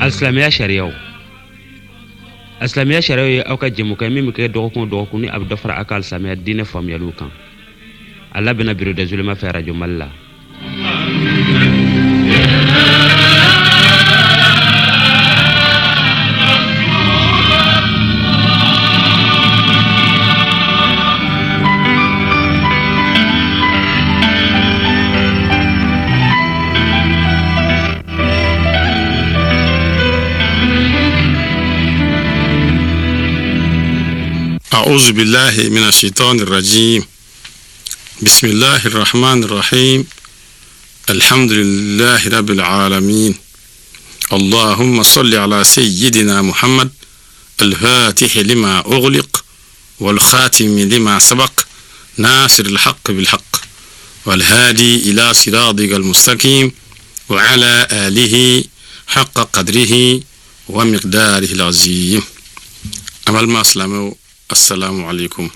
Al-Islamiyya shari'a au ka jemu kai mimi kai dokun ni abdu fara aka al-Islamiyya dine fam yalukan Allah bina biro da zulma fa radio malla أعوذ بالله من الشيطان الرجيم بسم الله الرحمن الرحيم الحمد لله رب العالمين اللهم صل على سيدنا محمد الفاتح لما أغلق والخاتم لما سبق ناصر الحق بالحق والهادي إلى صراطك المستقيم وعلى آله حق قدره ومقداره العظيم أمال ما أسلموا السلام عليكم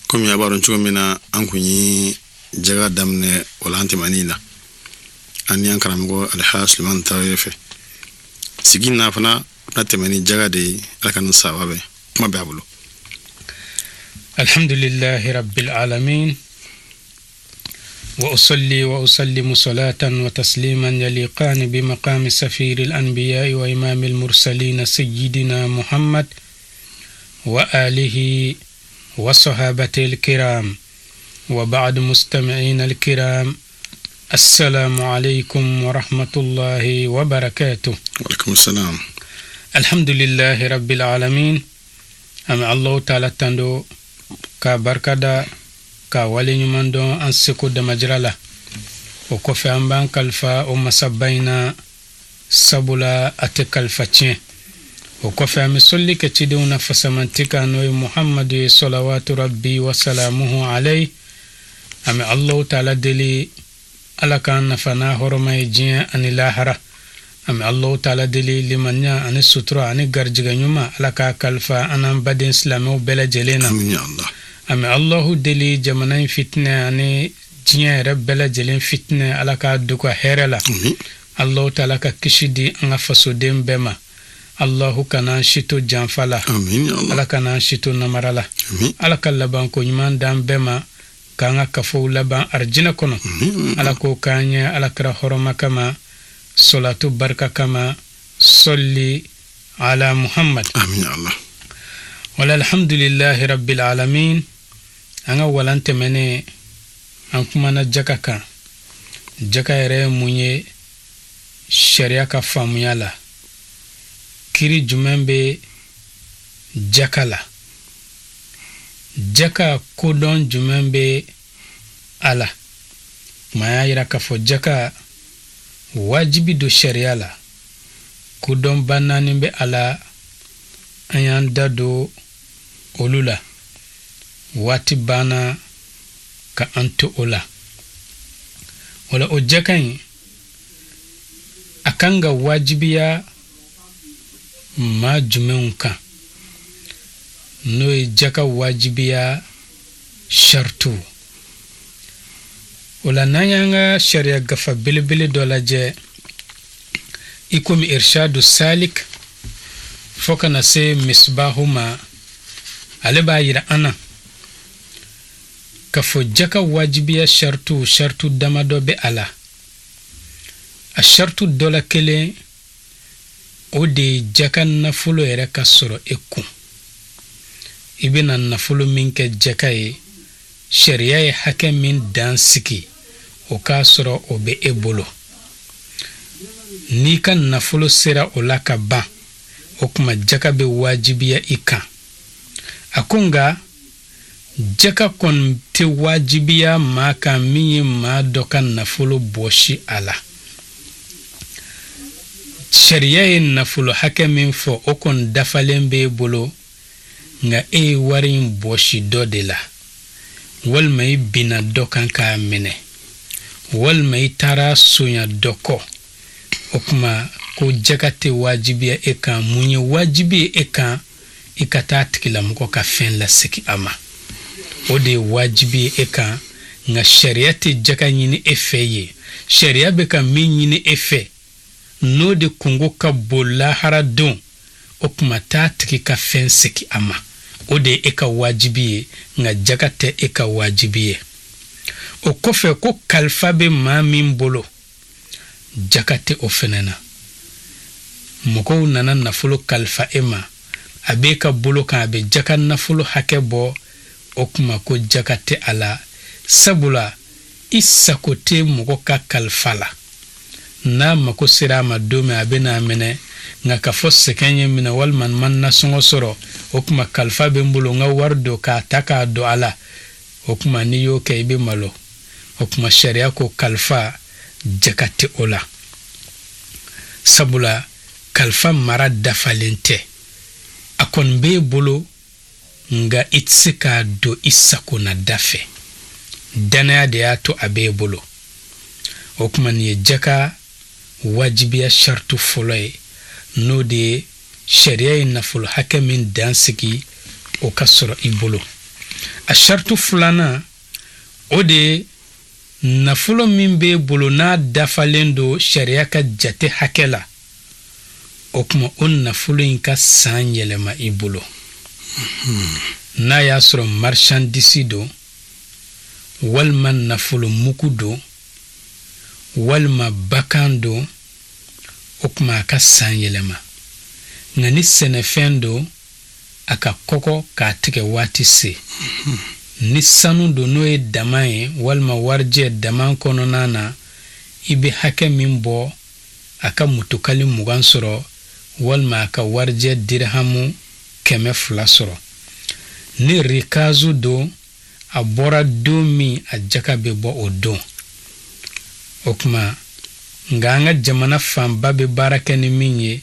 كم يا بارون شو منا أنكوني جگا دمنه ولا أنت مانينا أني أنكرامكو الحاس لمن تعرفه سجينا فنا نتمني جگا دي لكن الصواب ما بيعملوا الحمد لله رب العالمين وأصلي وأسلم صلاة وتسليما يليقان بمقام سفير الأنبياء وإمام المرسلين سيدنا محمد وآله وصحابته الكرام وبعد مستمعين الكرام السلام عليكم ورحمة الله وبركاته. وعليكم السلام. الحمد لله رب العالمين أم الله تعالى تندو كبركة كوالي نمندو أنسكو دمجرلا وكفي أمبان كالفا ومسبينا سبولا أتكالفتين وكفى مسلي كتدون فسمنتك أنوي محمد صلوات ربي وسلامه عليه أمي الله تعالى دلي على كان نفنا هرمي جيا أن الآخرة أمي الله تعالى دلي لمنيا أن السطرة أن الجرجع يوما على كالفا أنا بدين سلامه بلا جلنا أمين يا الله أمي الله دلي جمناين فتنة أن جيا رب بلا جلين فتنة على كادوكا هيرلا الله تعالى كشدي أن فسودين بما Allahu kana shito janfala amin ya Allah ala kana shito namarala amin ala kallaban ko nyman dam bema kanga kafo laban arjina kono ala ko kanya ala kra horoma kama salatu barka kama salli ala Muhammad amin ya Allah wala alhamdulillahi rabbil alamin anga walante mene an kuma na jakaka jakayere munye sharia ka famuyala kiri jumembe jakala jaka kodon jumembe ala maya yira kafo jaka wajibi do sharia la kodon banani be ala ayanda do olula wati bana ka anto ola wala o jakan akanga wajibiya ma jumenka no jaka wajibiya shartu wala nayanga sharia gafa bilbili dolaje ikomi irshadu salik foka na se misbahuma aleba yira ana kafo jaka wajibiya shartu damado be ala a shartu dola kele ode jaka nafulo ere kasoro eku ibina nafulo minke jaka e sharia e hake min dansiki o kasoro obe ebolo ni kan nafulo sera olaka ba okuma jaka be wajibiya ika akunga jaka kon te wajibiya maka miyi ma dokan nafulo boshi ala sharia e nafulo hake min fo okon dafalen be bolo nga e warin boshi dodela wal mai bina dokan ka mine wal mai tara sunya doko okuma ko jakate wajibiya eka munye wajibi eka ikata tikila mko ka fen la siki ama ode wajibi eka nga sharia te jaka nyini efeye sharia beka min nyini efe no de kungo ka bola haradon o kuma taa tigi ka fɛn seki a ma o de e ka wajibi ye nka jaga tɛ e ka wajibi ye o kɔfɛ ko kalifa bɛ maa min bolo jaga tɛ o fɛnɛ na mɔgɔw nana nafolo kalifa e ma a bɛ ka bolo kan a bɛ jaga nafolo hakɛ bɔ o kuma ko jaga tɛ a la sabula i sago tɛ mɔgɔ ka kalifa la n'a mako sera a ma don min a bɛ n'a minɛ nka ka fɔ sɛgɛn ye minɛ walima man na sɔngɔ sɔrɔ o kuma kalifa bɛ n bolo n ka wari don k'a ta k'a don a la o kuma n'i y'o kɛ i bɛ malo o kuma sariya ko kalifa jaga tɛ o la sabula kalifa mara dafalen tɛ a kɔni b'e bolo nga i tɛ se k'a don i sakona da fɛ danaya de y'a to a b'e bolo o kuma nin ye jaga wajibiya shartu fɔlɔ ye n'o de ye sariya ye nafolo hakɛ min dan sigi o ka sɔrɔ i bolo a shartu filanan o de ye nafolo min b'e bolo n'a dafalen don sariya ka jate hakɛ la o kuma o nafolo in ka san yɛlɛma i bolo n'a y'a sɔrɔ marchandise don walima nafolo mugu don walima bakan don o kuma a ka san yɛlɛma nka ni sɛnɛfɛn don a ka kɔgɔ k'a tigɛ waati se ni sanu don n'o ye dama ye walima warijɛ dama kɔnɔna na i bɛ hakɛ min bɔ a ka mutukali 20 sɔrɔ walima a ka warijɛ dirhamu 200 sɔrɔ ni rikazu don a bɔra don min a jaga bɛ bɔ o don o kuma nga an ka jamana fanba bɛ baara kɛ ni min ye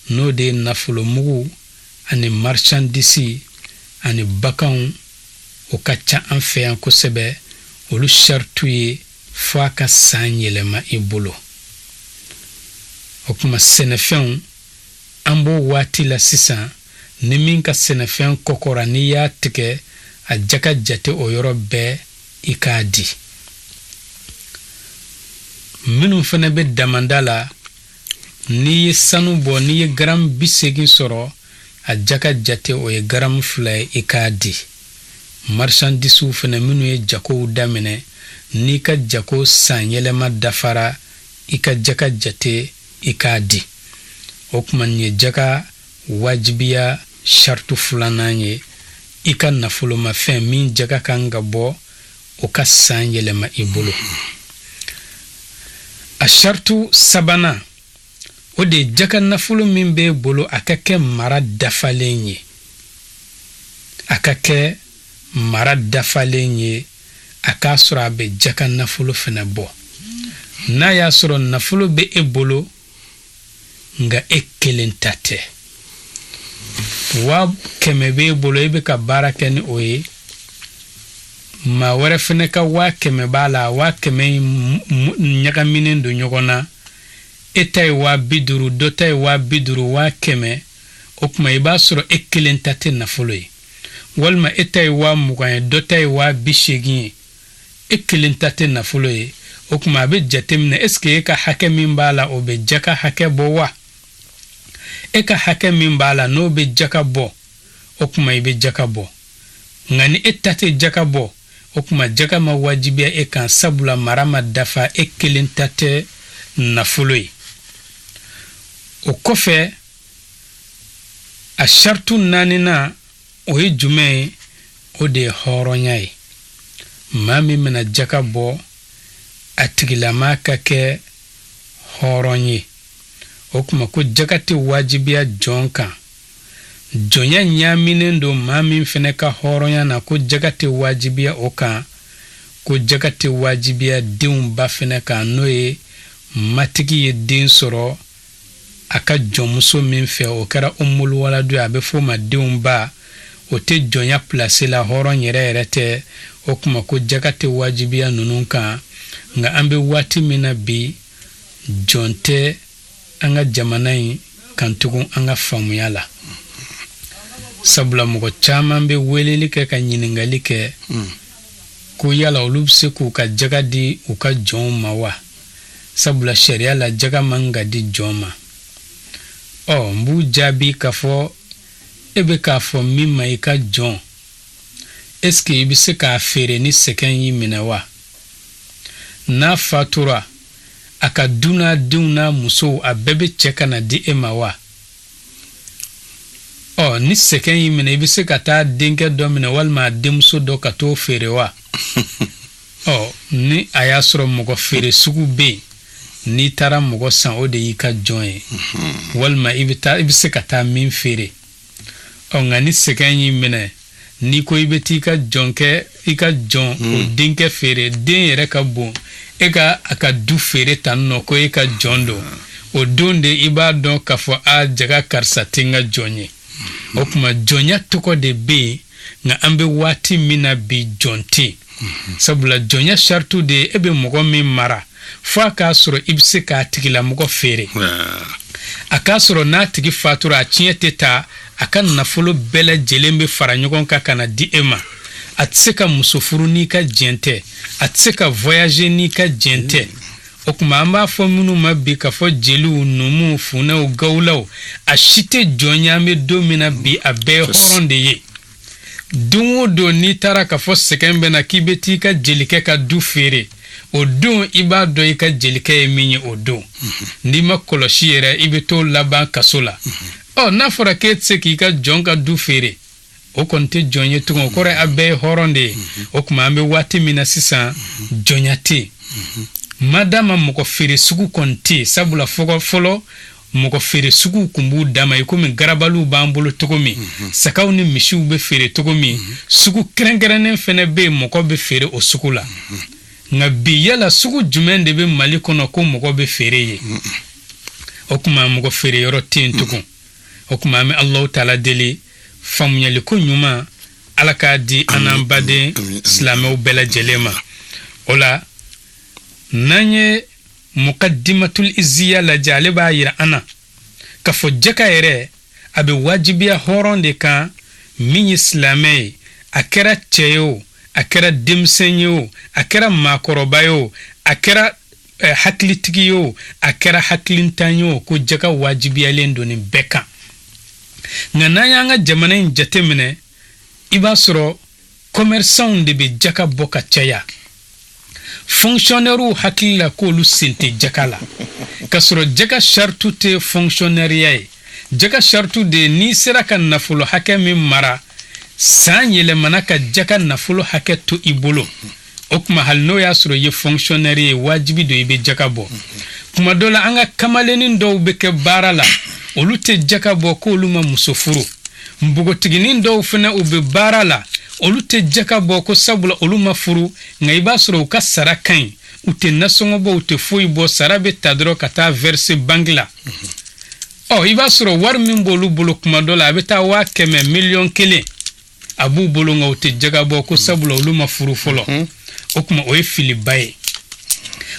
n'o de ye nafolo mugu ani marchandise ani bakanw o ka ca an fɛ yan kosɛbɛ olu shartu ye fo a ka san yɛlɛma i bolo o kuma sɛnɛfɛnw an b'o waati la sisan ni min ka sɛnɛfɛn kɔkɔra n'i y'a tigɛ a jaga jate o yɔrɔ bɛɛ i k'a di minnu fana bɛ damanda la n'i ye sanu bɔ n'i ye garam 80 sɔrɔ a jaga jate o ye garam 2 ye i k'a di marchandise fana minnu ye jagow daminɛ n'i ka jago san yɛlɛma dafara i ka jaga jate i k'a di o kuma nin ye jaga wajibiya shartu filanan ye i ka nafolomafɛn min jaga kan ka bɔ o ka san yɛlɛma i bolo a shartu sabanan o de jaga nafolo min b'e bolo a ka kɛ mara dafalen ye a ka kɛ mara dafalen ye a k'a sɔrɔ a bɛ jaga nafolo fana bɔ n'a y'a sɔrɔ nafolo bɛ e bolo nga e kelen ta tɛ wa kɛmɛ b'e bolo i bɛ ka baara kɛ ni o ye maa wɛrɛ fana ka wa kɛmɛ b'a la wa kɛmɛ ɲagaminen don ɲɔgɔn na e ta ye wa 50 dɔ ta ye wa 50 wa kɛmɛ o kuma i b'a sɔrɔ e kelen ta tɛ nafolo ye walima e ta ye wa 20 ye dɔ ta ye wa 80 ye e kelen ta tɛ nafolo ye o kuma a bɛ jateminɛ est-ce que e ka hakɛ min b'a la o bɛ jaga hakɛ bɔ wa e ka hakɛ min b'a la n'o bɛ jaga bɔ o kuma i bɛ jaga bɔ nka ni e ta tɛ jaga bɔ o kuma jaga ma wajibiya e kan sabula mara ma dafa e kelen ta tɛ nafolo ye o kɔfɛ a shartu 4nan o ye jumɛn ye o de ye hɔrɔnya ye maa min bɛna jaga bɔ a tigilama ka kɛ hɔrɔn ye o kuma ko jaga tɛ wajibiya jɔn kan jɔnya ɲaaminen don maa min fɛnɛ ka hɔrɔnya na ko jaga tɛ wajibiya o kan ko jaga tɛ wajibiya denw ba fɛnɛ kan n'o ye matigi ye den sɔrɔ a ka jɔnmuso min fɛ o kɛra umul waladu a bɛ fɔ ma denw ba o tɛ jɔnya place la hɔrɔn yɛrɛ yɛrɛ tɛ o kuma ko jaga tɛ wajibiya ninnu kan nga an bɛ waati min na bi jɔn tɛ an ka jamana in kan tugun an ka faamuya la sabula mɔgɔ caman bɛ weleli kɛ ka ɲiningali kɛ ko yala olu bɛ se k'u ka jaga di u ka jɔnw ma wa sabula sharia la jaga manga di joma mbu jabi kafo ebe kafo mima ika jon eske ibise ka fere ni seken yi menawa na fatura aka duna duna muso abebe cheka na di emawa ni seken yi mena ibise ka ta denke domina walma demso do ka to fere wa ni ayasro mogo fere sugu be ni tara mogo san o de yika jon walma ibise ka ta min fere nga ni seken yi mena ni ko ibeti ka jonke ika jon o denke fere den yere ka bon eka aka du fere tanno ko eka jondo o donde iba don kafo a jaga karsa tinga jonye okuma jonya tuko de be nga ambe wati mina bi jonte sabula jonya shartu de ebe mogo mi mara fa ka soro ibse ka tigila mogo fere aka soro na tigi fatura chiete ta aka nafolo bele jelembe faranyogon ka kana di ema atseka musofuru ni ka jente atseka voyager ni ka jente okuma amba fo munu mabbi ka fo jelu numu funa o gawlaw ashite jonya me domina bi abe horonde ye dunwo do ni tara ka fo sekembe na kibeti ka jelike ka du fere o don iba do ka jelike e minyi o don ndi makoloshi yere ibeto laban kasola na fora ke tseki ka jonka du fere o konte jonye tungo kore abe horonde okuma ambe wati mina sisan jonyate madama moko fere sugu konte sabula folo moko fere sugu kumbu dama ikomi garabalu bambulu tokomi sakawni mishiu be fere tokomi sugu krengrenen fene be moko be fere o sukula nga biyala sugu jumende be mali kono ko moko be fere ye okuma moko fere yoro tin tukun okuma ame Allah taala deli famunyali ko nyuma alaka di anambade islamo bela jelema ola nanye muqaddimatul izziya la jaliba yira ana kafo jaka yere abe wajibiya horonde kan min islamai akera cheyo akera dimsenyo akera makorobayo akera haklitigiyo akera haklintanyo ko jaka wajibiya lendo ni beka ngananya nga jamana jatemene iba soro commerçant de be jaka boka chaya fonctionnaire hakilla ko lu sente jakala kasoro jaka shartu te fonctionnaire jaka shartu de ni sera kan nafulo hakemi mara sanyele manaka jaka nafulo haketu ibolo okuma halno ya soro ye fonctionnaire wajibi do ibe jaka bo kuma dola anga kamalenin do beke barala olute jaka bo ko luma musofuru mbugo tiginin do fena ube barala olute jaka bo ko sabula oluma furu ngaiba soro ka sarakan ute nasongo bo ute foi bo sarabe tadro kata verse bangla iba soro war min bolu bulu kuma dola abeta wa keme million kele abu bolu nga ute jaka bo ko sabula oluma furu folo okuma oye filibaye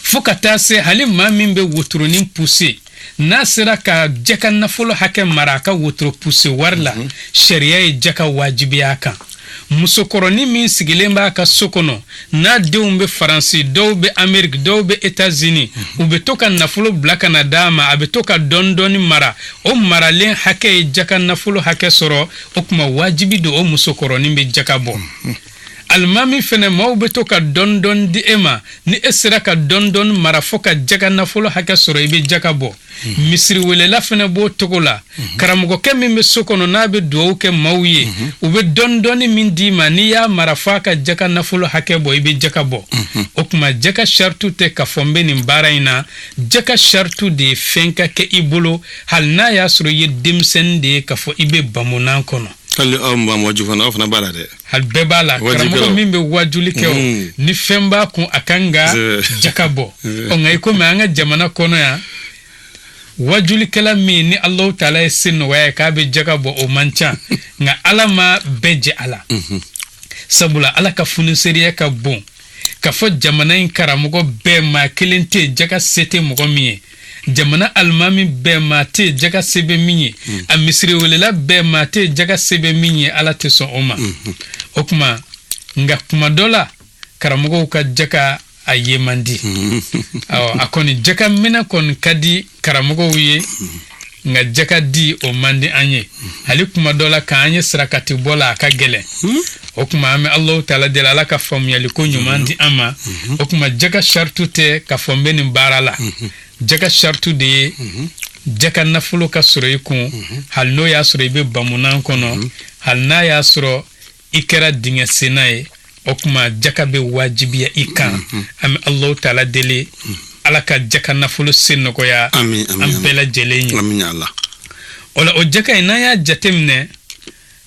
fokata se halim ma min be wotronin pousser nasira ka jaka nafolo hake maraka wotro pousse warla sharia e jaka wajibiya kan musokoroni min sigilemba ka sokono na deumbe faransi dowbe amerique dowbe etats-unis ube toka nafolo blaka na dama abe toka dondoni mara o maralen hake e jaka nafolo hake soro okuma wajibi do o musokoroni be jaka bo almami fene mawbe toka dondon di ema ni esira ka dondon marafoka jaga nafolo haka soro ibe jaka bo misri wele la fene bo tokola karamugo kemi me sokono nabe do ke mawye ube dondoni min dima ni ya marafaka jaka nafolo haka bo ibe jaka bo okuma jaka shartu te ka fombe ni mbaraina jaka shartu de fenka ke ibolo hal na ya soro ye dimsen de ka fo ibe bamunan kono kalli wajufana ofna balade hal bebala karamo mimbe wajuli keo ni femba kun akanga jakabo ongai ko manga jamana kono ya wajuli kala mi ni Allah taala esin wa ka be jakabo o mancha nga alama beje ala sabula ala ka funu seriya ka bon ka fo jamana in karamo be ma kelente jaka sete mo mi jamana almami be mate jaga sebe minye a misri welela be mate jaga sebe minye ala teso oma okuma nga kuma dola karamogo ka jaka a ye mandi a kɔni jaka mina kɔni kadi karamɔgɔw ye nga jaka di o mandi anye hali kuma dola ka anye sirakati bola ka gele o kuma ame Allah taala de la ka famuyali ko nyumandi ama o kuma jaka shartu te ka fombe ni barala jaka shartu de jaka nafulo ka soro ikun hal no ya soro be bamunan kono hal na ya soro ikera dinga senaye o kuma jaka be wajibiya ikan ame Allah taala dele ala ka jaka nafulo senno ko ya am bela jeleni amin ya Allah ola o jaka ina ya jatemne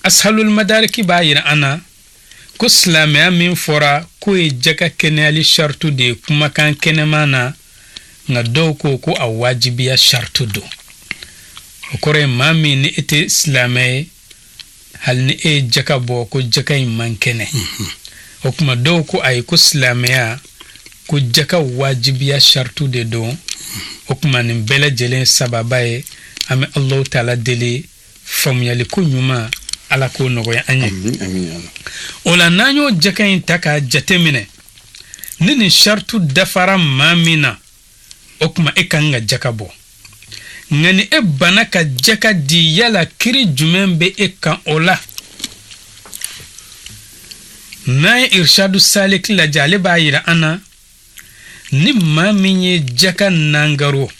ashalul madariki bayira ana ko islamia min fora ko e jaka kenali shartu de kuma kan kenemana nga do ko a wajibiya shartu do o kore mami ni ite islamai hal ni e jaka bo ko jaka man kene o kuma do ko ay ko islamia ko jaka wajibiya shartu de do o kuma ni bela jelen sababaye ame Allah taala dele famuyali ko nyuma ala ko nogo ya anye amin ola nanyo jaka intaka jatemine nini shartu dafara mamina o kuma ekanga jaka bo ngani e bana ka jaka di yala kiri jumembe ekan ola na irshadu salik la jale bayira ana ni maminye jaka nangaro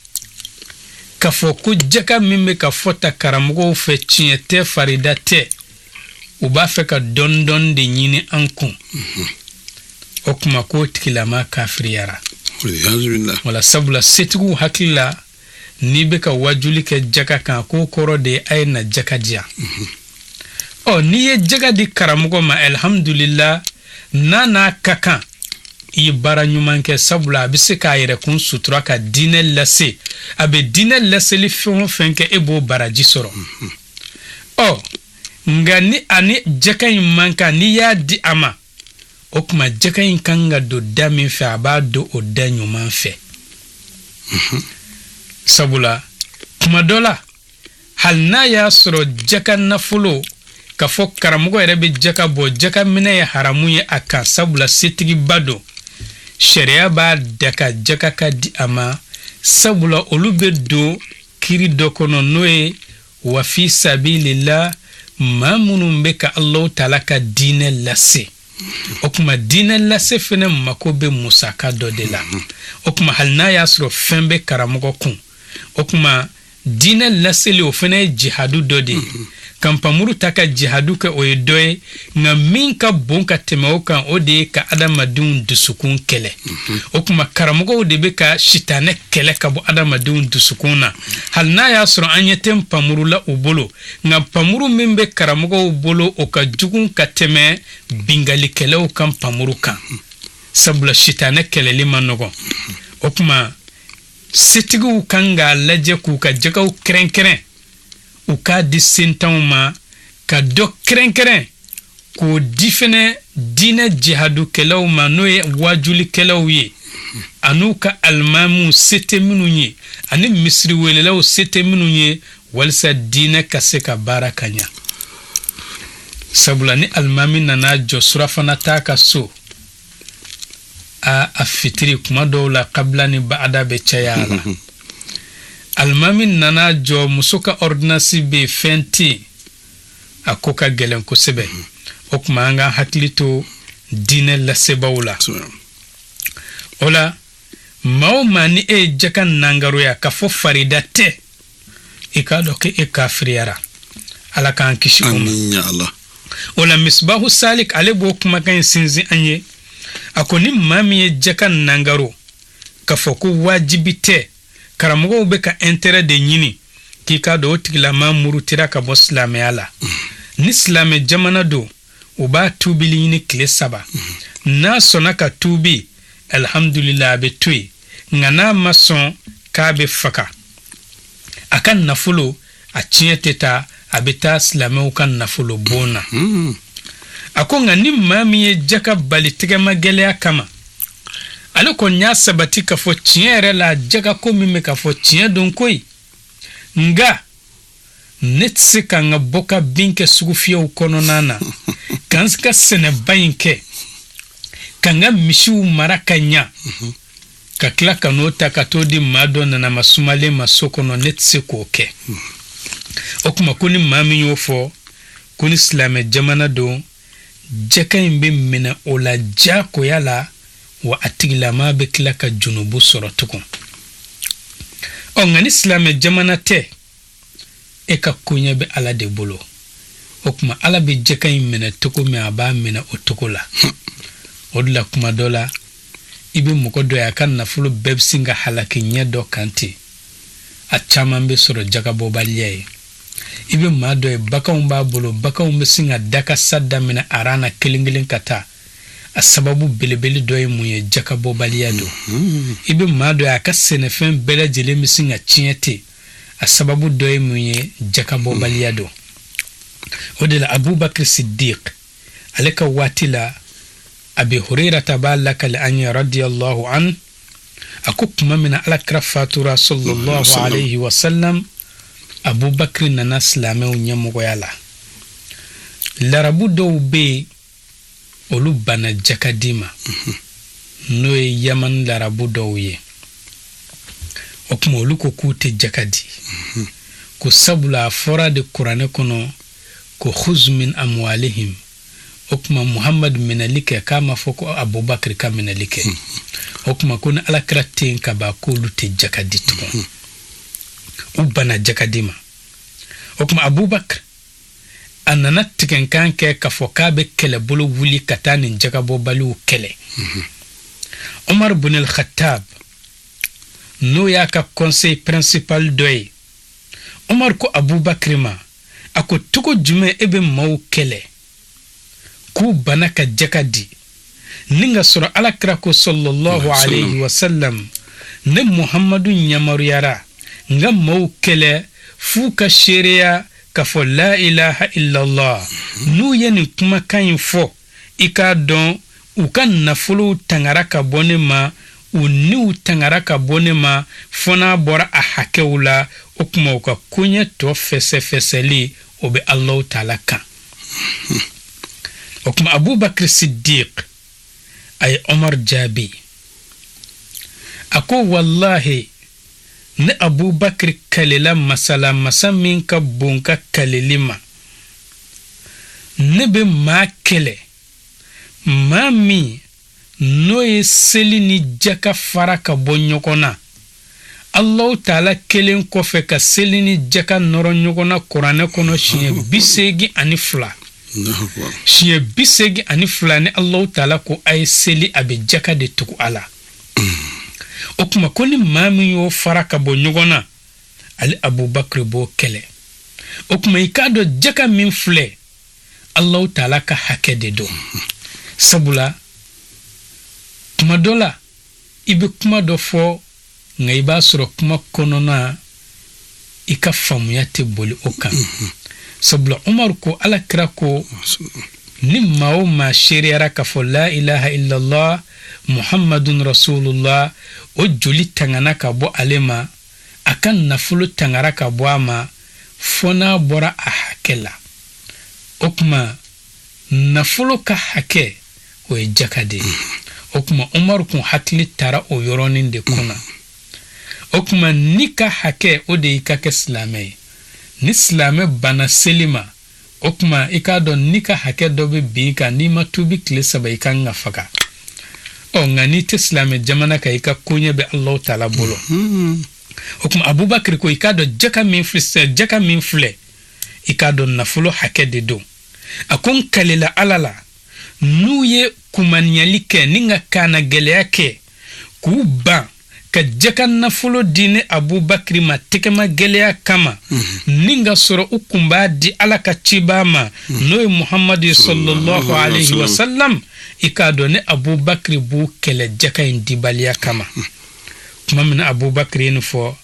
kafo ku jaka mimbe ka fota karamugo fe chiete farida te uba fe ka dondon de nyini ankun o kuma ko tikilama kafiriyara wala sabula setigu hakila ni be ka wajuli ke jaka kan ko koro de ay na jaka dia o ni ye jaka di karamugo ma alhamdulillah nana kakan i bara nyuman ke sabula bise ka yere kun sutura ka dine lase abe dine lase li fenke ebo baraji soro o ngani ani jaka manka ni ya di ama o kuma jaka kanga do dami fe aba do o danyuman fe sabula kuma dola hal na ya soro jaka nafulo ka fo karamugo yere be jaka bo jaka mine ya haramu ye aka sabula setigi bado sharia ba daka jaka ka di ama sabula olube do kiri dokono noe wa fi sabilillah mamunum be ka Allah taala ka dine lase okuma dine lase fene makobe musaka do de la okuma halna ya soro fembe karamugo kun okuma dine lase le ofene jihadu do de kampamuru taka jihadu ke oedoe nga minka bonka temeoka ode ka adamadun dusukun kele okuma karamugo de be ka shitane kele ka bo adamadun dusukuna halna ya soro anyetem pamuru la ubolo nga pamuru mimbe karamugo ubolo oka jugun ka teme bingali kele o kam pamuru kan sabula shitane kele limanogo okuma setigu kanga laje ku ka jagaw krenkren uka di sintama ka do krenkren ko difene dina jihadu kelaw ma noye wajuli kelaw ye anuka almamu sete minunye ani misri welelaw sete minunye walsa dina kaseka barakanya sabula ni almami nana jo surafana taka so a fitri kuma dawla qabla ni ba'da be chayala almami nana jo musoka ordinasi be fenti akoka gelen ko sebe okuma anga haklito dine la sebawla ola mani e jaka nangaro ya kafo farida te ikado ke e kafriyara ala kan kishi amin ya Allah ola misbahu salik alebo kuma kan sinzi anye akoni mami e jaka nangaro kafo ku wajibite karamugo be ka intérêt de nyini ki ka do tigla ma murutira ka bo islame ala ni islame jamana do uba tubili ni kle saba na sona ka tubi alhamdulillah be tui ngana mason ka be faka akan nafulo a chieteta abeta islame kan nafulo bona ako ngani mami e jaka balitige magele akama ale ko nya sabati ka fo tiere la jaga ko mi ka fo tien don koy nga netse ka nga boka binke sugu fiye kono nana kanska sene bayinke kanga misiw mara ka ɲa ka tila ka n'o ta ka t'o di maa dɔ nana masumalen ma so kɔnɔ ne tɛ se k'o kɛ o kuma ko ni maa min y'o fɔ ko ni silamɛ jamana don jɛka in bɛ minɛ o la diyagoya la wa a tigilama bɛ tila ka junubu sɔrɔ tugun nka ni silamɛ jamana tɛ e ka koɲɛ bɛ ala de bolo o kuma ala bɛ jɛka in minɛ cogo min a b'a minɛ o cogo la o de la kuma dɔ la i bɛ mɔgɔ dɔ ye a ka nafolo bɛɛ bɛ sin ka halaki ɲɛ dɔ kan ten a caman bɛ sɔrɔ jagabɔbaliya ye i bɛ maa dɔ ye baganw b'a bolo baganw bɛ sin ka dakasa daminɛ arana kelen-kelen ka taa a sababu belebele dɔ ye mun ye jagabɔbaliya don i bɛ maa dɔ ye a ka sɛnɛfɛn bɛɛ lajɛlen bɛ sin ka tiɲɛ ten a sababu dɔ ye mun ye jagabɔbaliya don o de la Abubakar Siddiq ale ka waati la Abi Hurairata b'a lakale an ye radiyallahu an a ko kuma min na Alakira fatura sallallahu alayhi wa sallam Abubakar nana silamɛw ɲɛmɔgɔya la larabu dɔw bɛ yen olu bana jakadi ma n'o ye Yaman larabu dɔw ye o kuma olu ko k'u tɛ jakadi ko sabula a fɔra de kuranɛ kɔnɔ ko khuz min amwalihim o kuma Muhammad minɛli kɛ k'a ma fɔ ko Abubakar ka minɛli kɛ o kuma ko ni Alakira tɛ yen ka ban k'olu tɛ jakadi tugun u bana jakadi ma o kuma Abubakar a nana tigɛnkan kɛ k'a fɔ k'a bɛ kɛlɛbolo wuli ka taa nin jagabɔbaliw kɛlɛ Umar bin al-Khattab n'o y'a ka conseil principal dɔ ye Umar ko Abubakar ma a ko togo jumɛn e bɛ maaw kɛlɛ k'u bana ka jakadi ni ka sɔrɔ Alakira ko sallallahu alayhi wa sallam ne Muhammadu yamaruyara nga maaw kɛlɛ f'u ka seereya ka fɔ la ilaha illallah n'u ye nin kumakan in fɔ i k'a dɔn u ka nafolo tangara ka bɔ ne ma u niw tangara ka bɔ ne ma fɔ n'a bɔra a hakɛw la o kuma u ka koɲɛ tɔ fɛsɛfɛsɛli o bɛ Allahu taala kan o kuma Abubakar Siddiq a ye Umar jaabi a ko wallahi ne Abubakar kalela masala masa min ka bon ka kaleli ma ne bɛ maa kɛlɛ maa min n'o ye seli ni jaka fara ka bɔ ɲɔgɔn na Allahu taala kelen kɔfɛ ka seli ni jaka nɔrɔ ɲɔgɔn na kuranɛ kɔnɔ siɲɛ 82 siɲɛ 82 ni Allahu taala ko a ye seli a bɛ jaka de tugu a la o kuma ko ni maa min y'o fara ka bɔ ɲɔgɔn na ale Abubakar b'o kɛlɛ o kuma i k'a dɔn jaka min filɛ Allahu taala ka hakɛ de don sabula kuma dɔ la i bɛ kuma dɔ fɔ nka i b'a sɔrɔ kuma kɔnɔna i ka faamuya tɛ boli o kan sabula Umar ko Alakira ko ni maa o maa seereyara ka fɔ la ilaha illallah Muhammadun rasulullah o joli tangana ka bɔ ale ma a ka nafolo tangara ka bɔ a ma fɔ n'a bɔra a hakɛ la o kuma nafolo ka hakɛ o ye jaka de ye o kuma Umar kun hakili taara o yɔrɔnin de kunna o kuma ni ka hakɛ o de i ka kɛ silamɛ ye ni silamɛ bana seli ma o kuma i k'a dɔn ni ka hakɛ dɔ bɛ bin kan n'i ma tubi tile 3 i kan ka faga nka n'i tɛ silamɛ jamana kan i ka koɲɛ bɛ Allahu taala bolo o kuma Abubakar ko i k'a dɔn jaka min filɛ i k'a dɔn nafolo hakɛ de don a ko n kalela Ala la n'u ye kumaniyali kɛ ni ka kaana gɛlɛya kɛ k'u ban ka jaka nafolo di ne Abubakar ma tɛgɛma gɛlɛya kama ni ka sɔrɔ u kun b'a di Ala ka cibaa ma n'o ye Muhammadu sallallahu alayhi wa sallam i k'a dɔn ne Abubakar b'u kɛlɛ jaka in dibaliya kama tuma min na Abubakar ye nin fɔ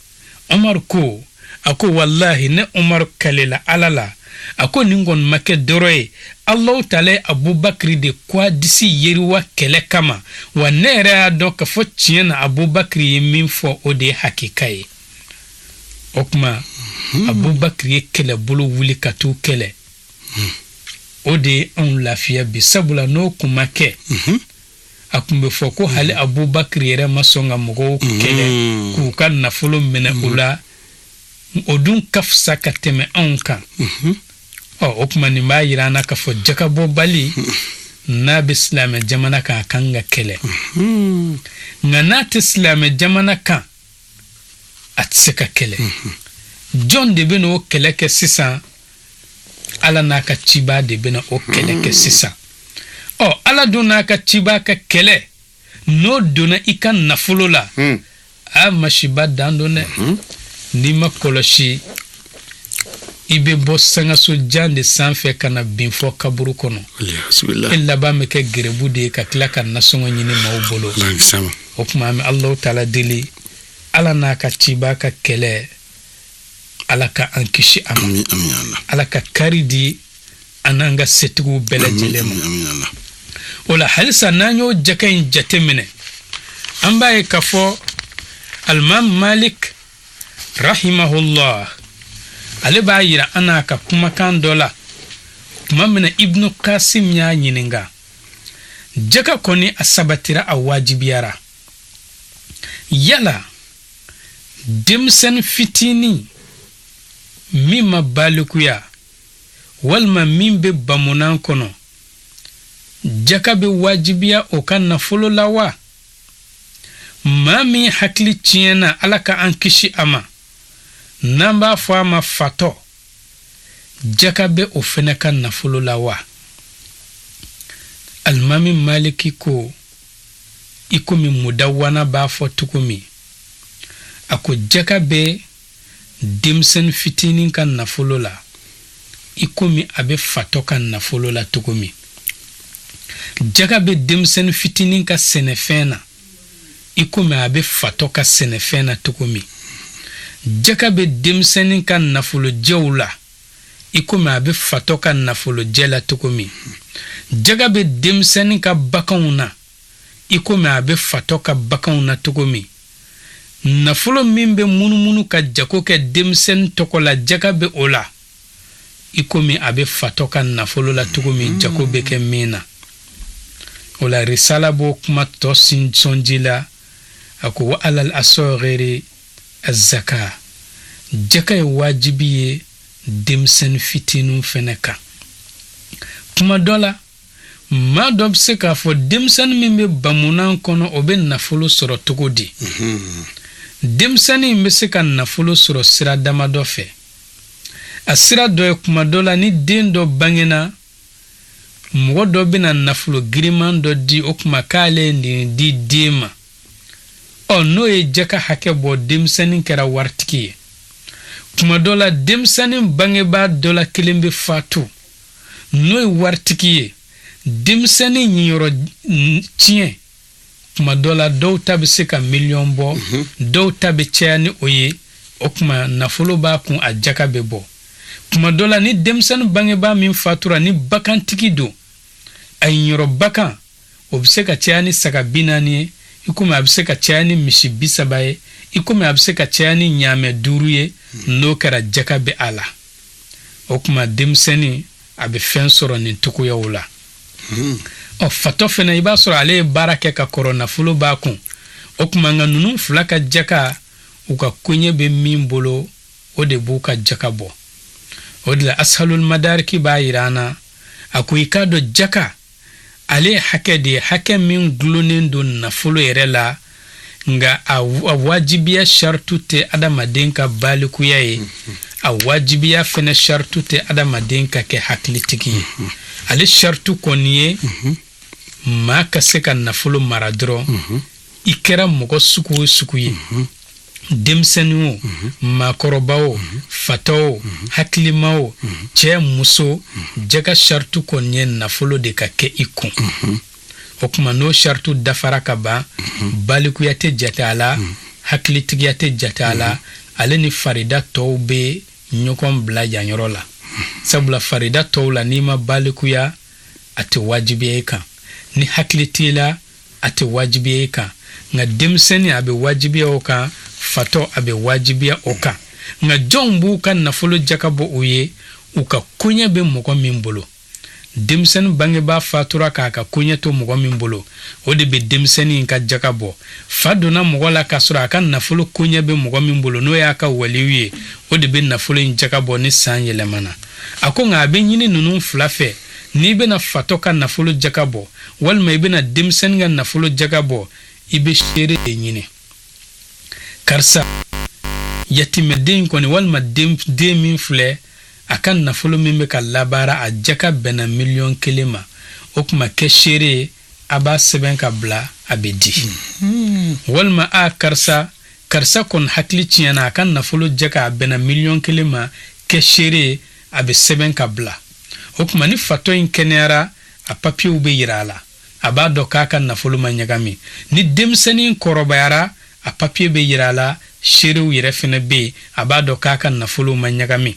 Umar ko a ko wallahi ne Umar kalela Ala la a ko nin kɔni ma kɛ dɔrɔ ye Allahu taala ye Abubakar de ko a disi yeriwa kɛlɛ kama wa ne yɛrɛ y'a dɔn k'a fɔ tiɲɛ na Abubakar ye min fɔ o de ye hakika ye o kuma Abubakar ye kɛlɛbolo wuli ka t'u kɛlɛ o de ye anw lafiya bi sabula n'o kun ma kɛ akumbe fɔ ko hali Abubakar yɛrɛ ma sɔn ka mɔgɔw kɛlɛ k'u ka nafolo minɛ u la o dun ka fisa ka tɛmɛ anw kan o kuma nin b'a yira an na k'a fɔ jakabɔbali n'a bɛ silamɛ jamana kan a kan ka kɛlɛ nka n'a tɛ silamɛ jamana kan a tɛ se ka kɛlɛ jɔn de bɛ n'o kɛlɛ kɛ sisan Ala n'a ka cibaa de bɛ na o kɛlɛ kɛ sisan Ala dun n'a ka cibaa ka kɛlɛ n'o donna i ka nafolo la a masiba dan don dɛ n'i ma kɔlɔsi i bɛ bɔ sangaso jan de sanfɛ ka na bin fɔ kaburu kɔnɔ e laban bɛ kɛ gerebu de ye ka tila ka nasɔngɔ ɲini maaw bolo o kuma an bɛ Alahu Taala deli Ala n'a ka cibaa ka kɛlɛ Ala ka an kisi a ma Ala ka kari di an n'an ka setigiw bɛɛ lajɛlen ma o la halisa n'an y'o jaka in jate minɛ an b'a ye k'a fɔ Al-Imam Malik rahimahullah ale b'a yira an n'a ka kumakan dɔ la tuma min na Ibnu Qasim y'a ɲininka jaka kɔni a sabatira a wajibiyara yala denmisɛnnin fitinin min ma balikuya walima min bɛ bamunan kɔnɔ jaka bɛ wajibiya o ka nafolo la wa maa min hakili tiɲɛna Ala ka an kisi a ma n'an b'a fɔ a ma fatɔ jaka bɛ o fana ka nafolo la wa Alimami Maliki ko i komi Mudawana b'a fɔ cogo min a ko jaka bɛ denmisɛnnin fitinin ka nafolo la i komi a bɛ fatɔ ka nafolo la cogo min jaka bɛ denmisɛnnin fitinin ka sɛnɛfɛn na i komi a bɛ fatɔ ka sɛnɛfɛn na cogo min jaka bɛ denmisɛnnin ka nafolo jɛw la i komi a bɛ fatɔ ka nafolo jɛ la cogo min jaka bɛ denmisɛnnin ka baganw na i komi a bɛ fatɔ ka baganw na cogo min nafolo min bɛ munumunu ka jago kɛ denmisɛnnin tɔgɔ la jaka bɛ o la i komi a bɛ fatɔ ka nafolo la cogo min jago bɛ kɛ min na o la risala b'o kuma tɔ sɔnji la a ko wa alal asɔgɛri azaka jaka ye wajibi ye denmisɛnnin fitinin fɛnɛ kan kuma dɔ la maa dɔ bɛ se k'a fɔ denmisɛnnin min bɛ bamunan kɔnɔ o bɛ nafolo sɔrɔ cogo di denmisɛnnin bɛ se ka nafolo sɔrɔ sira damadɔ fɛ a sira dɔ ye kuma dɔ la ni den dɔ bangena mɔgɔ dɔ bɛna nafolo giriman dɔ di o kuma k'ale nin di den ma n'o ye jaka hakɛ bɔ denmisɛnnin kɛra waritigi ye kuma dɔ la denmisɛnnin bangebaa dɔ la kelen bɛ fatu n'o ye waritigi ye denmisɛnnin ɲiyɔrɔ tiɲɛ kuma dɔ la dɔw ta bɛ se ka miliyɔn bɔ dɔw ta bɛ caya ni o ye o kuma nafolo b'a kun a jaka bɛ bɔ kuma dɔ la ni denmisɛnnin bangebaa min fatura ni bakantigi don a ɲiyɔrɔ bakan o bɛ se ka caya ni saga 40 ye i komi a bɛ se ka caya ni misi 30 ye i komi a bɛ se ka caya ni ɲaamɛ 5 ye n'o kɛra jaka bɛ a la o kuma denmisɛnnin a bɛ fɛn sɔrɔ nin cogoyaw la fatɔ fana i b'a sɔrɔ ale ye baara kɛ ka kɔrɔ nafolo b'a kun o kuma nka ninnu fila ka jaka u ka koɲɛ bɛ min bolo o de b'u ka jaka bɔ o de la Ashalul Madariki b'a yira an na a ko i k'a dɔn jaka ale ye hakɛ de ye hakɛ min gulonnen don nafolo yɛrɛ la nka a wajibiya shartu tɛ adamaden ka balikuya ye a wajibiya fana shartu tɛ adamaden ka kɛ hakilitigi ye ale shartu kɔni ye maa ka se ka nafolo mara dɔrɔn i kɛra mɔgɔ sugu o sugu ye denmisɛnnin o maakɔrɔba o fatɔ o hakilima o cɛ muso jaka shartu kɔni ye nafolo de ka kɛ i kun o kuma n'o shartu dafara ka ban balikuya tɛ jate a la hakilitigiya tɛ jate a la ale ni farida tɔw bɛ ɲɔgɔn bila yanyɔrɔ la sabula farida tɔw la n'i ma balikuya a tɛ wajibiya i kan ni hakili t'i la a tɛ wajibiya i kan nka denmisɛnnin a bɛ wajibiya o kan fatɔ a bɛ wajibiya o kan nka jɔnw b'u ka nafolo jaka bɔ u ye u ka koɲɛ bɛ mɔgɔ min bolo demsen bangeba fatura ka kunya to mɔgɔ min bolo o de be demseni ka jaka bɔ fa donna mɔgɔ la ka sɔrɔ a ka nafolo kunya be mɔgɔ min bolo n'o y'a ka waliw ye o de be nafolo in jaka bɔ ni san yɛlɛmana a ko nka a be ɲini ninnu fila fɛ n'i bena fatɔ ka nafolo jaka bɔ walima i bena demseni ka nafolo jaka bɔ i be seere de ɲini karisa yatimɛden kɔni walima den min filɛ a ka nafolo min be ka labaara a jaka bɛnna $1,000,000 ma o kuma kɛ seere a b'a sɛbɛn ka bila a be di walima a karisa kɔni hakili tiɲɛna a ka nafolo jaka a bɛnna $1,000,000 ma kɛ seere a be sɛbɛn ka bila o kuma ni fatɔ in kɛnɛyara a papiyew be yira a la a b'a dɔn k'a ka nafolo ma ɲagami ni denmisɛnnin kɔrɔbayara a papiye be yira a la seerew yɛrɛ fɛnɛ be a b'a dɔn k'a ka nafolo ma ɲagami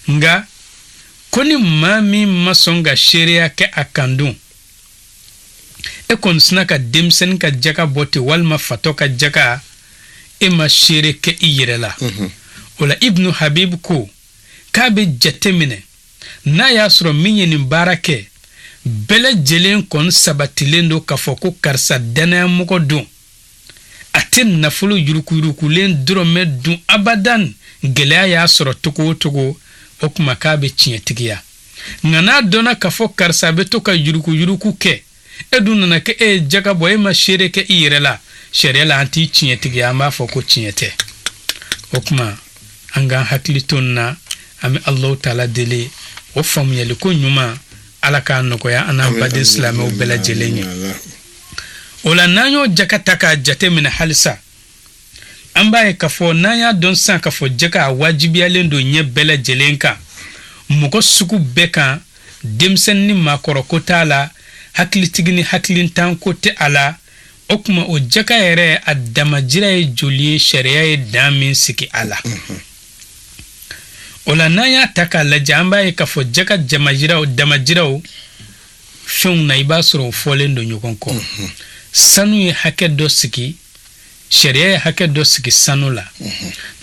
nga ko ni maa min ma sɔn ka seereya kɛ a kan dun e kɔni sina ka denmisɛnnin ka jaka bɔ ten walima fatɔ ka jaka e ma seere kɛ i yɛrɛ la o la ibnu habib ko k'a be jate minɛ n'a y'a sɔrɔ min ye nin baara kɛ bɛɛ lajɛlen kɔni sabatilen don k'a fɔ ko karisa danayamɔgɔ don a tɛ nafolo yurukuyurukulen dɔrɔmɛ dun abadan gɛlɛya y'a sɔrɔ togo o togo o kuma k'a be tiɲɛtigiya nka n'a dɔnna k'a fɔ karisa be to ka yurukuyuruku kɛ e dun nana kɛ e ye jaka bɔ e ma seere kɛ i yɛrɛ la sariya la an t'i tiɲɛtigiya an b'a fɔ ko tiɲɛ tɛ o kuma an k'an hakili to nin na an be Alahu taala deli o faamuyali ko ɲuman ala k'a nɔgɔya an n'an baden silamɛw bɛɛ lajɛlen ye o la n'an y'o jaka ta k'a jate minɛ halisa an b'a ye k'a fɔ n'an y'a dɔn sisan k'a fɔ jaka a wajibiyalen don ɲɛ bɛɛ lajɛlen kan mɔgɔ sugu bɛɛ kan denmisɛnnin ni maakɔrɔ ko t'a la hakilitigi ni hakilintan ko tɛ a la o kuma o jaka yɛrɛ a damajira ye joli ye sariya ye dan min sigi a la o la n'an y'a ta k'a lajɛ an b'a ye k'a fɔ jaka damajiraw fɛnw na i b'a sɔrɔ o fɔlen don ɲɔgɔn kɔ sanu ye hakɛ dɔ sigi sariya ye hakɛ dɔ sigi sanu la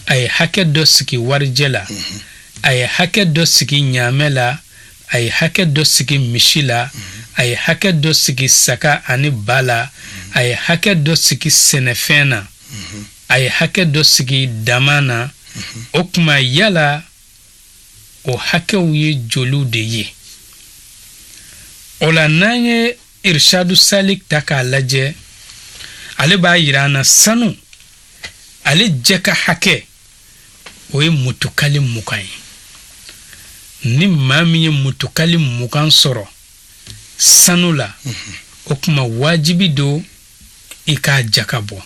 a ye hakɛ dɔ sigi warijɛ la a ye hakɛ dɔ sigi ɲaamɛ la a ye hakɛ dɔ sigi misi la a ye hakɛ dɔ sigi saga ani ba la a ye hakɛ dɔ sigi sɛnɛfɛn na a ye hakɛ dɔ sigi dama na o kuma yala o hakɛw ye joliw de ye o la n'an ye irshadu salik ta k'a lajɛ ale b'a yira an na sanu ale jɛka hakɛ o ye mutukali 20 ye ni maa min ye mutukali 20 sɔrɔ sanu la o kuma wajibi do i k'a jaka bɔ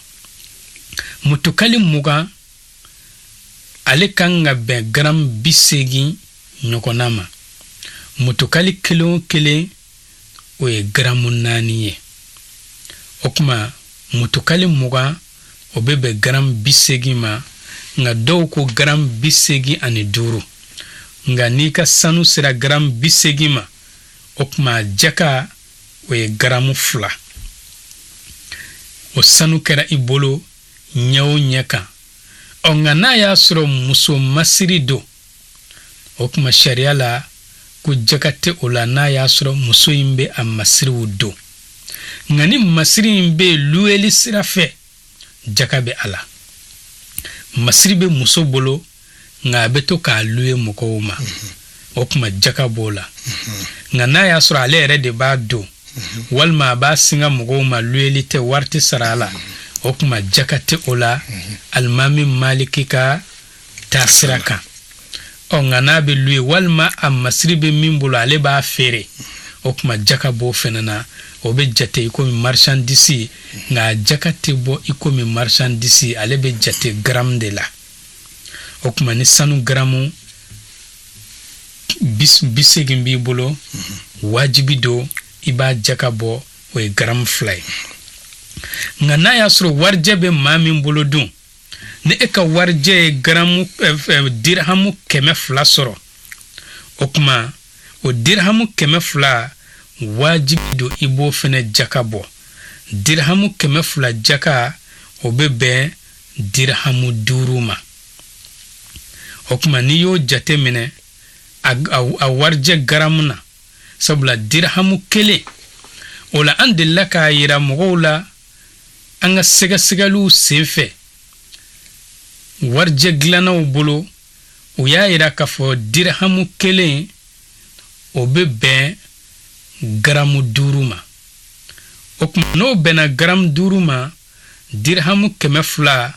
mutukali 20 ale kan ka bɛn gram 80 ɲɔgɔnna ma mutukali kelen o kelen o ye gramu 4 ye o kuma mutukali 20 o be bɛn gram 80 ma nka dɔw ko gram 85 nka n'i ka sanu sera gram 80 ma o kuma jaka o ye gramu 2 o sanu kɛra i bolo ɲɛ o ɲɛ kan nka n'a y'a sɔrɔ muso masiri don o kuma sariya la ko jaka tɛ o la n'a y'a sɔrɔ muso in be a masiriw don nka ni masiri in be luweli sira fɛ jaka be a la masiri be muso bolo nka a be to k'a luwe mɔgɔw ma o kuma jaka b'o la nka n'a y'a sɔrɔ ale yɛrɛ de b'a don walima a b'a singa mɔgɔw ma luweli tɛ wari tɛ sara a la o kuma jaka tɛ o la alimami maliki ka taasira kan nka n'a be luwe walima a masiri be min bolo ale b'a feere o kuma jaka b'o fɛnɛ na o be jate i komi marchandise nka jaka tɛ bɔ i komi marchandise ale be jate gram de la o kuma ni sanu gramu 80 b'i bolo wajibi do i b'a jaka bɔ o ye gram 2 ye nka n'a y'a sɔrɔ warijɛ be maa min bolo dun ni e ka warijɛ ye gramu dirhamu 200 sɔrɔ o kuma o dirhamu 200 wajibi do i b'o fɛnɛ jaka bɔ dirhamu 200 jaka o be bɛn dirhamu 5 ma o kuma n'i y'o jate minɛ a warijɛ gramu na sabula dirhamu kelen o la an delila k'a yira mɔgɔw la an ka sɛgɛsɛgɛliw senfɛ warijɛ dilannaw bolo u y'a yira k'a fɔ dirhamu kelen o bɛ bɛn garamu 5 ma o kuma n'o bɛnna garamu 5 ma dirhamu 200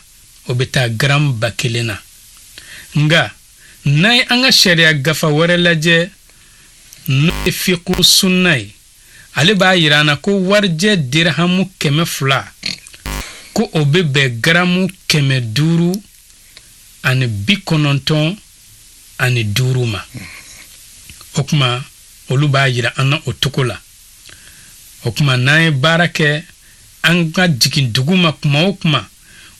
o bɛ taa garamu 1000 na nga n'an ye an ka sariya gafa wɛrɛ lajɛ n'o ye fiqhu sunna ye ale b'a yira an na ko warijɛ dirhamu 200 ko o bɛ bɛn garamu 595 ma o kuma olu b'a yira an na o cogo la o kuma n'an ye baara kɛ an ka jigin dugu ma kuma o kuma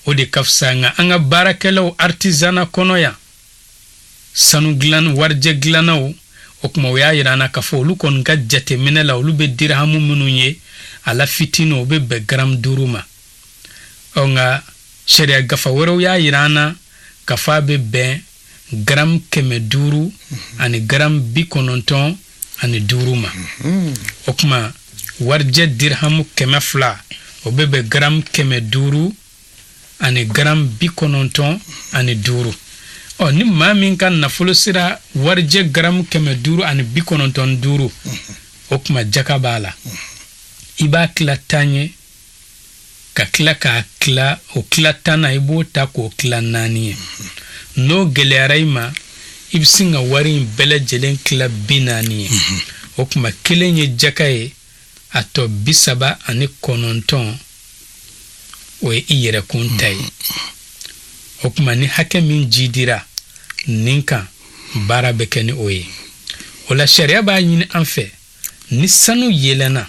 o de ka fisa nka an ka baarakɛlaw artisanat kɔnɔ yan sanu dilan warijɛ dilannaw o kuma o y'a yira an na k'a fɔ olu kɔni ka jateminɛ la olu bɛ dirhamu minnu ye a la fitinin o bɛ bɛn garamu 5 ma nka sariya gafa wɛrɛw y'a yira an na k'a fɔ a bɛ bɛn garamu 500 ani garamu 95 ma o kuma warijɛ dirhamu 200 o bɛ bɛn garamu 500 ani garamu 95 ni maa min ka nafolo sera warijɛ garamu 500 ani 95 o kuma jaka b'a la i b'a tila 10 ye ka tila k'a tila o tila 10 na i b'o ta k'o tila 4 ye n'o gɛlɛyara i ma i bɛ sin ka wari in bɛɛ lajɛlen tila 40 ye o kuma kelen ye jaka ye a tɔ 39 o ye i yɛrɛkun ta ye o kuma ni hakɛ min jidira nin kan baara bɛ kɛ ni o ye o la sariya b'a ɲini an fɛ ni sanu yɛlɛnna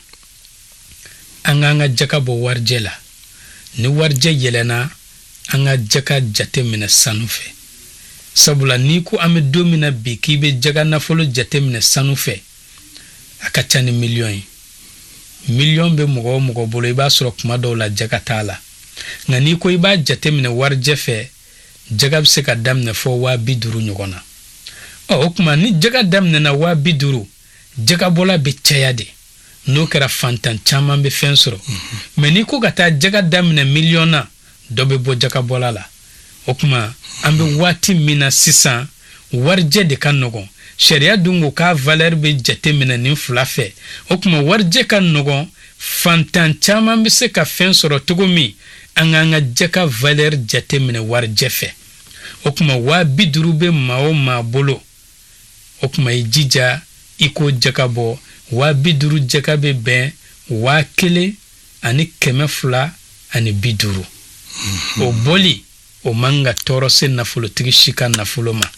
an k'an ka jaka bɔ warijɛ la ni warijɛ yɛlɛnna an ka jaka jate minɛ sanu fɛ sabula ni ko an bɛ don min na bi k'i bɛ jaka nafolo jate minɛ sanu fɛ a ka ca ni miliyɔn ye miliyɔn bɛ mɔgɔ o mɔgɔ bolo i b'a sɔrɔ kuma dɔw la jaka t'a la nka n'i ko i b'a jate minɛ warijɛ fɛ jaga bɛ se ka daminɛ fɔ 50 ɲɔgɔn na o kuma ni jaga daminɛna 50 jaga bɔla bɛ caya de n'o kɛra fantan caman bɛ fɛn sɔrɔ mɛ n'i ko ka taa jaga daminɛ miliyɔn na dɔ bɛ bɔ jaga bɔla la o kuma an bɛ waati min na sisan warijɛ de ka nɔgɔn sariya dun ko k'a valeur bɛ jate minɛ nin 2 fɛ o kuma warijɛ ka nɔgɔn fantan caman bɛ se ka fɛn sɔrɔ cogo min an k'an ka jaka valeur jate minɛ warijɛ fɛ o kuma 50 bɛ maa o maa bolo o kuma i jija i ko jaka bɔ 50 jaka bɛ bɛn 1000 ani 250 o boli o man ka tɔɔrɔ se nafolotigi si ka nafolo ma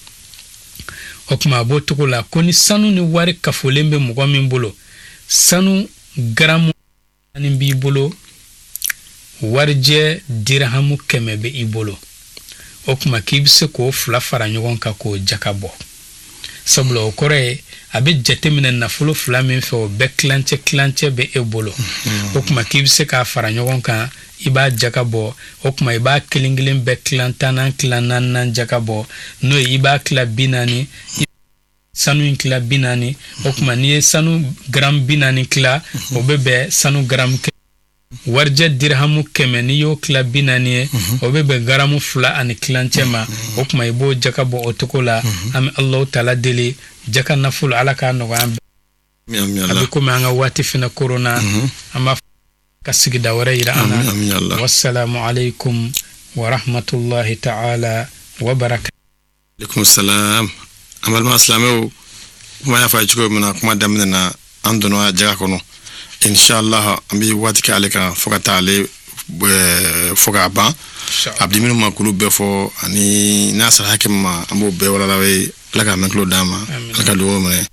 o kuma a b'o cogo la ko ni sanu ni wari kafolen bɛ mɔgɔ min bolo sanu garamu ani b'i bolo warijɛ dirhamu 100 bɛ i bolo o kuma k'i bɛ se k'o 2 fara ɲɔgɔn kan k'o jaka bɔ sabula o kɔrɔ ye a bɛ jateminɛ nafolo 2 min fɛ o bɛɛ kilancɛ bɛ e bolo o kuma k'i bɛ se k'a fara ɲɔgɔn kan i b'a jaka bɔ o kuma i b'a kelen bɛɛ kilan 10 kilan 4 jaka bɔ n'o ye i b'a kila 40 sanu in kila 40 o kuma n'i ye sanu garamu 40 kila o bɛ bɛn sanu garamu 1 warijɛ dirhamu 100 n'i y'o kila 40 ye o bɛ bɛn garamu 2 ani kilancɛ ma o kuma i b'o jaka bɔ o cogo la an bɛ Alahu taala deli jaka nafolo ala k'a nɔgɔya an bɛɛ a bɛ komi an ka waati fana korona an b'a ka sigida wɛrɛ yira an na wassalamu alaikum wa rahmatullahi ta'ala wa barakatuh. Alaikum salam. An balima silamɛw kuma y'a fɔ a ye cogo min na kuma daminɛ na an donna jaga kɔnɔ inshallah an bɛ waati kɛ ale kan fo ka taa ale fo k'a ban a bɛ minnu ma k'olu bɛɛ fɔ ani n'a sera hakɛ min ma an b'o bɛɛ walala ye ala k'a mɛn tulo d'an ma ala ka dugawu minɛ.